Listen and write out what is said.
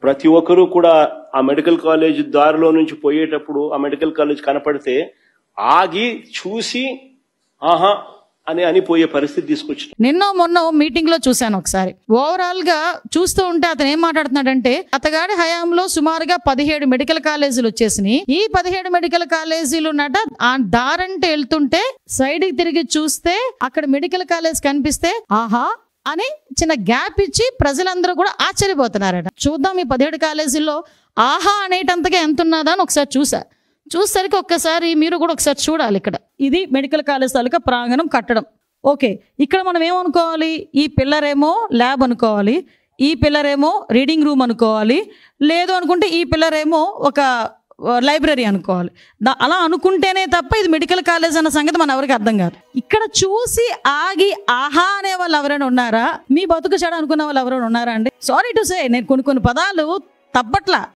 ప్రతి ఒక్కరూ కూడా ఆ మెడికల్ కాలేజ్ దారిలో నుంచి పోయేటప్పుడు ఆ మెడికల్ కాలేజ్ కనపడితే ఆగి చూసి ఆహా అని పోయే పరిస్థితి తీసుకొచ్చిన. నిన్న మొన్న మీటింగ్ లో చూశాను ఒకసారి. ఓవరాల్ గా చూస్తూ ఉంటే అతను ఏం మాట్లాడుతున్నాడంటే, అతగాడి హయాంలో సుమారుగా 17 మెడికల్ కాలేజీలు వచ్చేసినాయి. ఈ 17 మెడికల్ కాలేజీలు ఆ దారంటే వెళ్తుంటే సైడ్ కి తిరిగి చూస్తే అక్కడ మెడికల్ కాలేజ్ కనిపిస్తే ఆహా అని చిన్న గ్యాప్ ఇచ్చి ప్రజలందరూ కూడా ఆశ్చర్యపోతున్నారట. చూద్దాం ఈ 17 కాలేజీల్లో ఆహా అనేటంతగా ఎంత ఉన్నదా అని ఒకసారి చూసేసరికి ఒక్కసారి మీరు కూడా ఒకసారి చూడాలి. ఇక్కడ ఇది మెడికల్ కాలేజ్ తాలూకా ప్రాంగణం కట్టడం. ఓకే, ఇక్కడ మనం ఏమనుకోవాలి, ఈ పిల్లర్ ఏమో ల్యాబ్ అనుకోవాలి, ఈ పిల్లర్ ఏమో రీడింగ్ రూమ్ అనుకోవాలి, లేదు అనుకుంటే ఈ పిల్లర్ ఏమో ఒక లైబ్రరీ అనుకోవాలి. అలా అనుకుంటేనే తప్ప ఇది మెడికల్ కాలేజ్ అన్న సంగతి మన ఎవరికి అర్థం కాదు. ఇక్కడ చూసి ఆగి ఆహా అనే వాళ్ళు ఎవరైనా ఉన్నారా? మీ బతుకు చెడ అనుకున్న వాళ్ళు ఎవరైనా ఉన్నారా అండి? సారీ టు సే, నేను కొన్ని పదాలు తప్పట్లా.